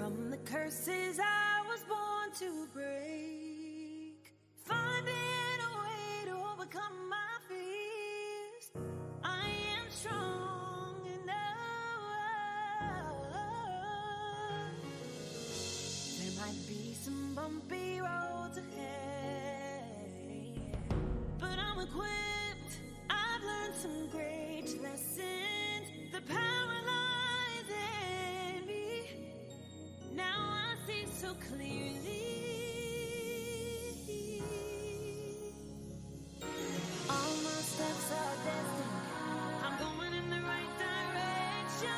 from the curses I was born to break. Finding a way to overcome my fears. I am strong enough. There might be some bumpy roads ahead, but I'm equipped. I've learned some great lessons. The power lies in me. Now I see so clearly. All my steps are destined. I'm going in the right direction.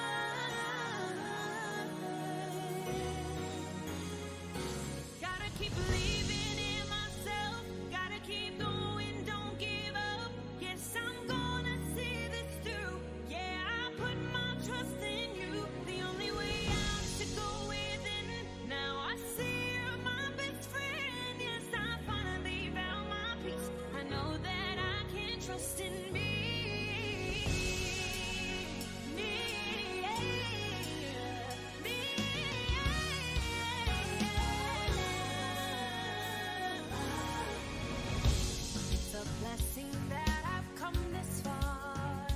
Gotta keep believing in myself. Gotta keep going, don't give up. Yes, I'm gonna see this through. Yeah, I put my trust in you. The only way out is to go within. Now I see you're my best friend. Yes, I finally found my peace. I know that I can trust in me. It's a blessing that I've come this far.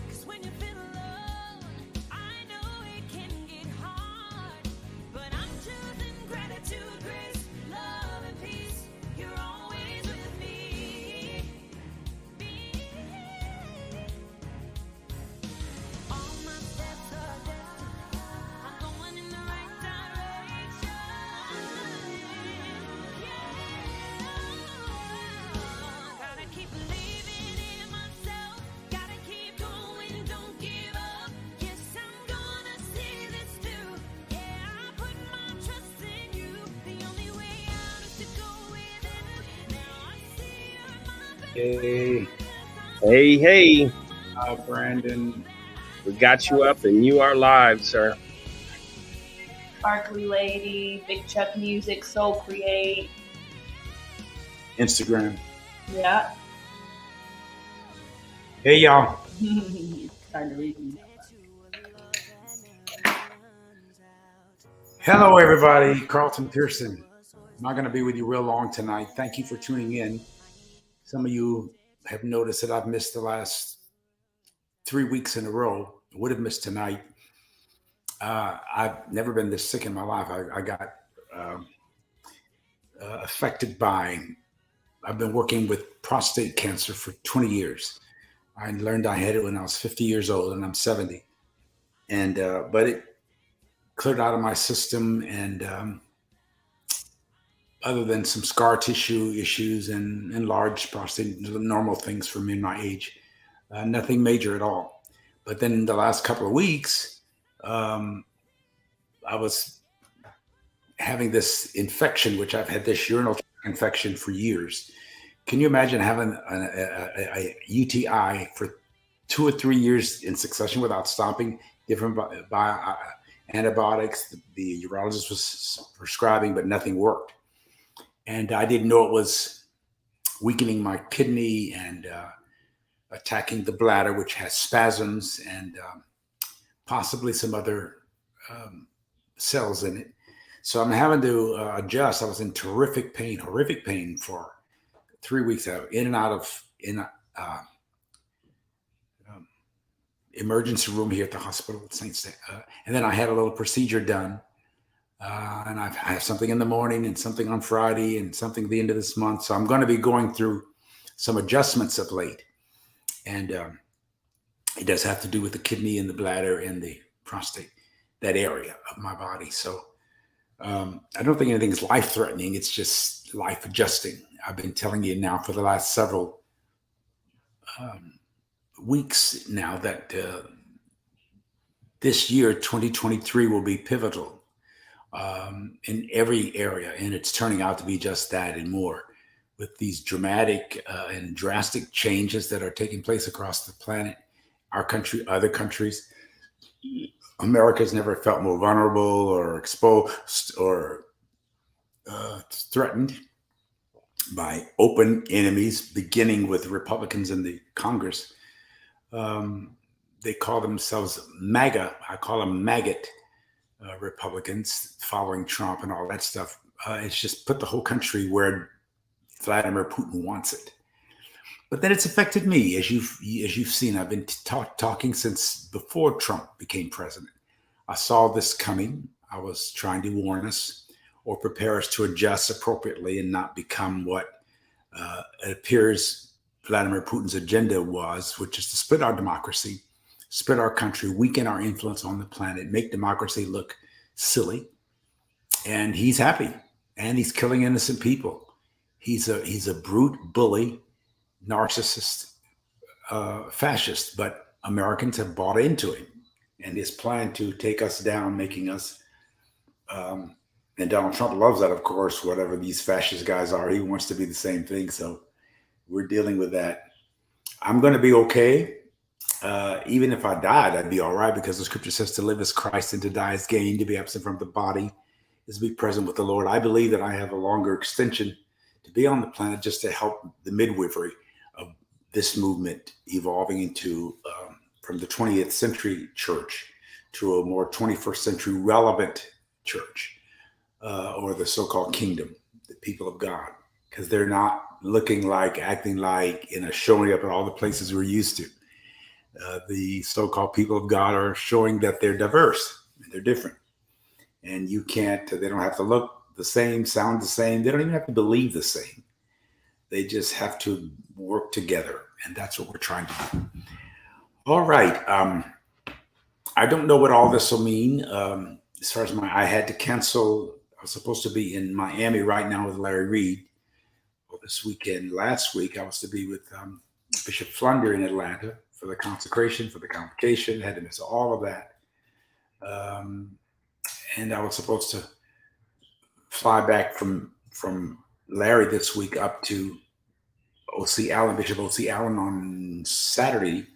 'Cause when you feel alone, I know it can get hard. But I'm choosing gratitude, grace, love, and peace. You're always with me. All my steps are destined. I'm going in the right direction. Gotta keep believing in myself. Gotta keep going, don't give up. Yes, I'm gonna see this through. Yeah, I put my trust in you. The only way out is to go within. Now I see you're my best Hey, hey, Brandon. we got you up and you are live, sir. Sparkly Lady, Big Chuck Music, Soul Create. Instagram. Yeah. Hey, y'all. Starting to read them. Hello, everybody. Carlton Pearson. I'm not going to be with you real long tonight. Thank you for tuning in. Some of you have noticed that I've missed the last 3 weeks in a row. I would have missed tonight. I've never been this sick in my life. I got affected by, I've been working with prostate cancer for 20 years. I learned I had it when I was 50 years old and I'm 70. And, but it cleared out of my system. And other than some scar tissue issues and enlarged prostate, normal things for me in my age, nothing major at all. But then the last couple of weeks, I was having this infection, which I've had this urinary tract infection for years. Can you imagine having a UTI for 2 or 3 years in succession without stopping? Different antibiotics the urologist was prescribing, but nothing worked. And I didn't know it was weakening my kidney and attacking the bladder, which has spasms and possibly some other cells in it. So I'm having to adjust. I was in horrific pain for 3 weeks, in and out of emergency room here at the hospital at St. And then I had a little procedure done. And I have something in the morning and something on Friday and something at the end of this month. So I'm going to be going through some adjustments of late. And it does have to do with the kidney and the bladder and the prostate, that area of my body. So I don't think anything is life-threatening. It's just life-adjusting. I've been telling you now for the last several weeks now that this year, 2023, will be pivotal in every area. And it's turning out to be just that and more, with these dramatic and drastic changes that are taking place across the planet, our country, other countries. America's never felt more vulnerable or exposed or threatened by open enemies, beginning with Republicans in the Congress. They call themselves MAGA. I call them maggot. Republicans following Trump and all that stuff. It's just put the whole country where Vladimir Putin wants it. But then it's affected me, as you've seen. I've been talking since before Trump became president. I saw this coming. I was trying to warn us or prepare us to adjust appropriately and not become what it appears Vladimir Putin's agenda was, which is to split our democracy, split our country, weaken our influence on the planet, make democracy look silly. And he's happy, and he's killing innocent people. He's a brute, bully, narcissist, fascist. But Americans have bought into him and his plan to take us down, making us. And Donald Trump loves that, of course. Whatever these fascist guys are, he wants to be the same thing. So we're dealing with that. I'm going to be okay. Even if I died, I'd be all right, because the scripture says to live as Christ and to die as gain, to be absent from the body is to be present with the Lord. I believe that I have a longer extension to be on the planet, just to help the midwifery of this movement evolving into from the 20th century church to a more 21st century relevant church, or the so-called kingdom, the people of God, because they're not looking like, acting like, showing up at all the places we're used to. The so-called people of God are showing that they're diverse and they're different. And they don't have to look the same, sound the same. They don't even have to believe the same. They just have to work together. And that's what we're trying to do. All right. I don't know what all this will mean. As far as I had to cancel. I was supposed to be in Miami right now with Larry Reed. Well, this weekend, last week, I was to be with Bishop Flunder in Atlanta for the consecration, for the convocation. Had to miss all of that. And I was supposed to fly back from Larry this week up to O.C. Allen, Bishop O.C. Allen, on Saturday.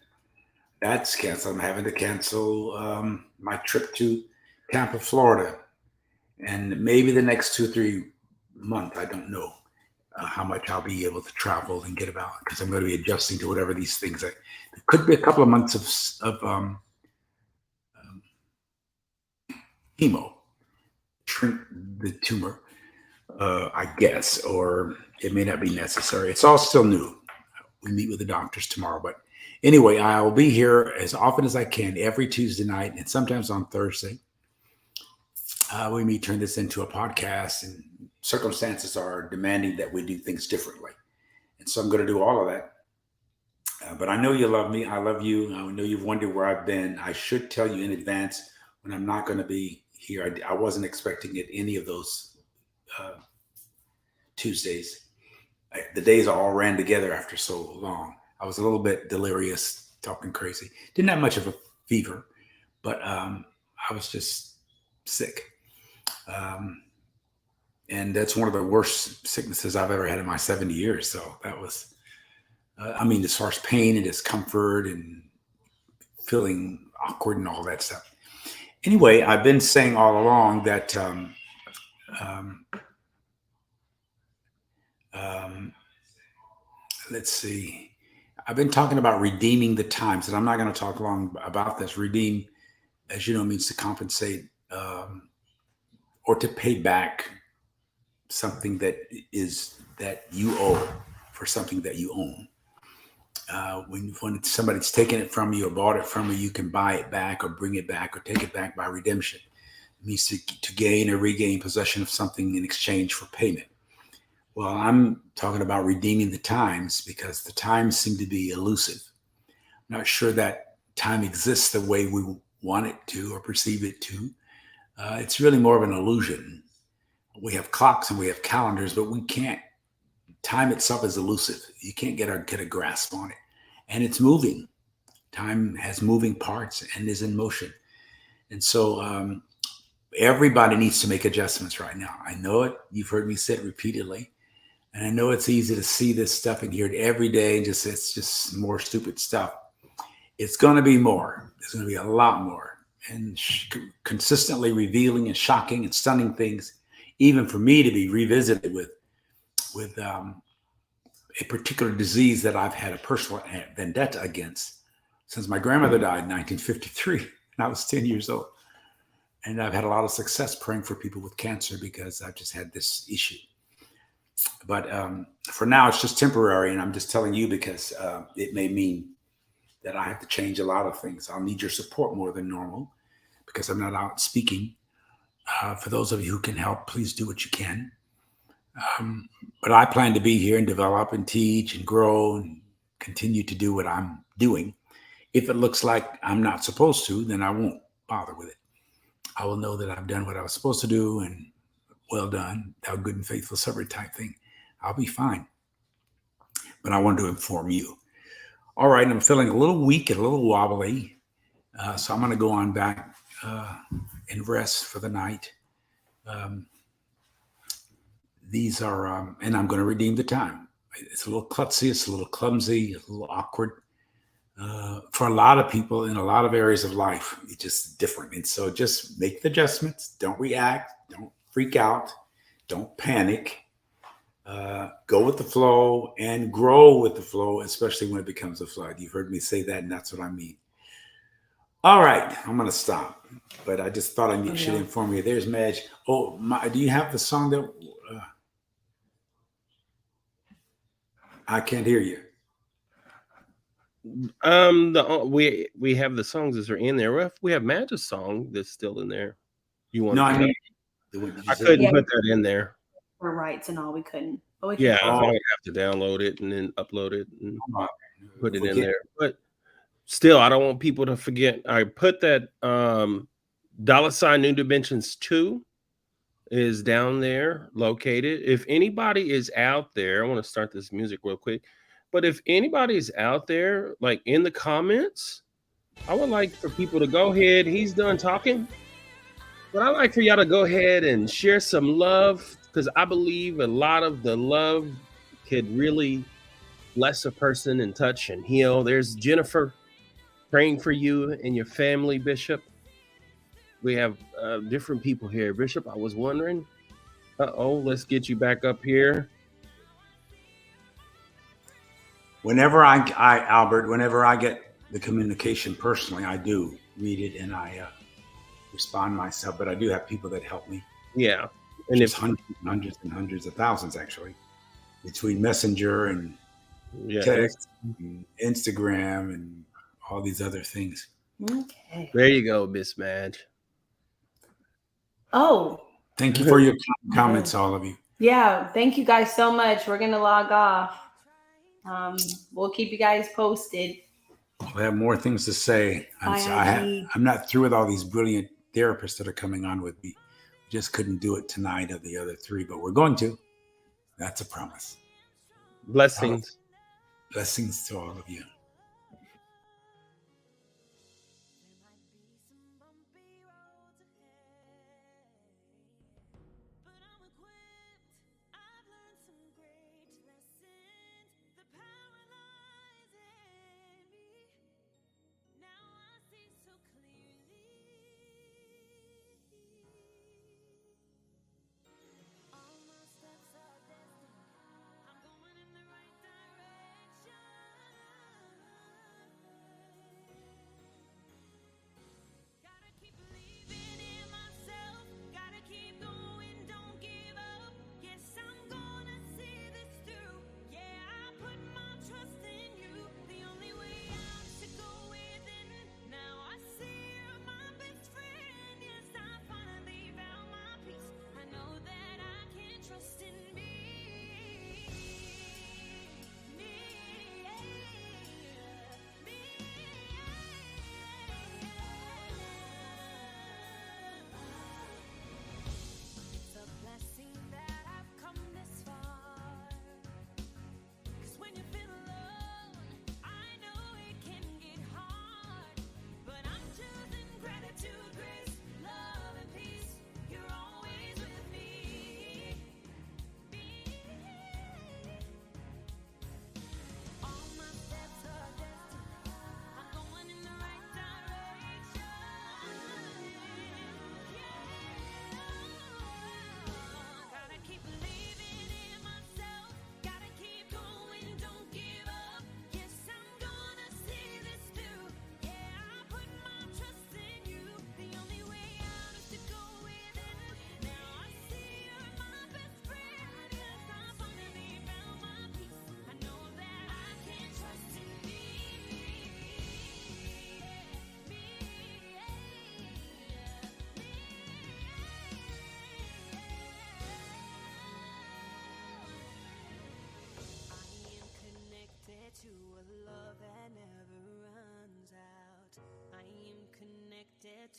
That's canceled. I'm having to cancel my trip to Tampa, Florida. And maybe the next 2 or 3 months, I don't know how much I'll be able to travel and get about, because I'm going to be adjusting to whatever these things. It could be a couple of months of chemo, shrink the tumor, I guess, or it may not be necessary. It's all still new. We meet with the doctors tomorrow. But anyway, I will be here as often as I can every Tuesday night, and sometimes on Thursday. We may turn this into a podcast, and circumstances are demanding that we do things differently. And so I'm going to do all of that. But I know you love me. I love you. I know you've wondered where I've been. I should tell you in advance when I'm not going to be here. I wasn't expecting it any of those Tuesdays. The days all ran together after so long. I was a little bit delirious, talking crazy. Didn't have much of a fever, but I was just sick. And that's one of the worst sicknesses I've ever had in my 70 years. So that was, as far as pain and discomfort and feeling awkward and all that stuff. Anyway, I've been saying all along that let's see. I've been talking about redeeming the times, and I'm not going to talk long about this. Redeem, as you know, means to compensate or to pay back something that you owe for something that you own. When somebody's taken it from you or bought it from you, you can buy it back or bring it back or take it back by redemption. It means to gain or regain possession of something in exchange for payment. Well, I'm talking about redeeming the times, because the times seem to be elusive. I'm not sure that time exists the way we want it to or perceive it to. It's really more of an illusion. We have clocks and we have calendars, but we can't. Time itself is elusive. You can't get a grasp on it. And it's moving. Time has moving parts and is in motion. And so everybody needs to make adjustments right now. I know it. You've heard me say it repeatedly. And I know it's easy to see this stuff and hear it every day. And it's just more stupid stuff. It's going to be more. There's going to be a lot more. And consistently revealing and shocking and stunning things, even for me to be revisited with a particular disease that I've had a personal vendetta against since my grandmother died in 1953, and I was 10 years old. And I've had a lot of success praying for people with cancer because I've just had this issue. But for now, it's just temporary. And I'm just telling you because it may mean that I have to change a lot of things. I'll need your support more than normal because I'm not out speaking. For those of you who can help, please do what you can. But I plan to be here and develop and teach and grow and continue to do what I'm doing. If it looks like I'm not supposed to, then I won't bother with it. I will know that I've done what I was supposed to do and well done, thou good and faithful servant type thing. I'll be fine. But I wanted to inform you. All right, I'm feeling a little weak and a little wobbly. So I'm going to go on back and rest for the night. These are, and I'm going to redeem the time. It's a little klutzy, it's a little clumsy, a little awkward. For a lot of people in a lot of areas of life, it's just different. And so just make the adjustments. Don't react. Don't freak out. Don't panic. Go with the flow and grow with the flow, especially when it becomes a flood. You've heard me say that, and that's what I mean. All right, I'm going to stop. But I just thought I should inform you. There's Madge. Oh, do you have the song that... I can't hear you. We have the songs that are in there. We have Madge's song that's still in there. You want? No, I mean, I couldn't put that in there for rights and all. We couldn't. But we yeah, I would have to download it and then upload it and put it in there. But still, I don't want people to forget. I put that $ New Dimensions 2 is down there located. If anybody is out there, I want to start this music real quick. But if anybody's out there, like in the comments, I would like for people to go ahead. He's done talking. But I'd like for y'all to go ahead and share some love because I believe a lot of the love could really bless a person and touch and heal. There's Jennifer praying for you and your family, Bishop. We have different people here. Bishop, I was wondering. Let's get you back up here. Whenever Albert, whenever I get the communication personally, I do read it and I respond myself, but I do have people that help me. Yeah. And it's hundreds and hundreds of thousands actually between Messenger and text and Instagram and all these other things. Okay. There you go, Miss Madge. Oh. Thank you for your comments, all of you. Yeah. Thank you guys so much. We're going to log off. We'll keep you guys posted. I have more things to say. I'm not through with all these brilliant therapists that are coming on with me. We just couldn't do it tonight of the other three, but we're going to. That's a promise. Blessings. Blessings to all of you.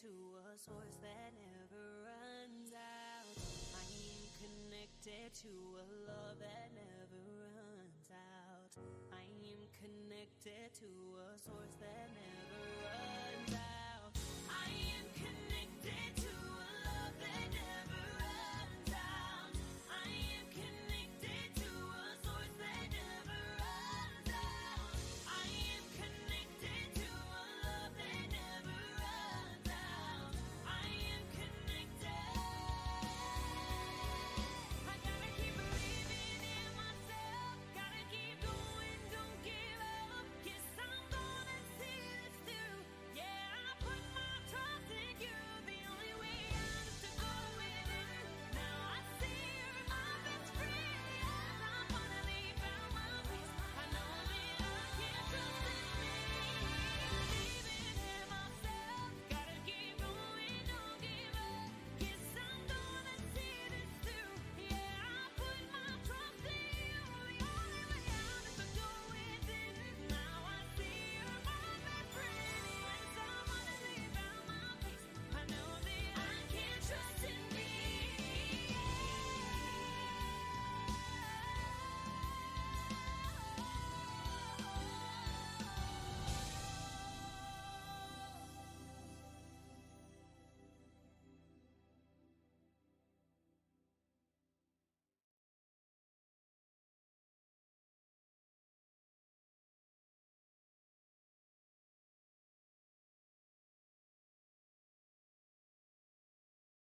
to a source that never runs out. I am connected to a love that never runs out. I am connected to a source that never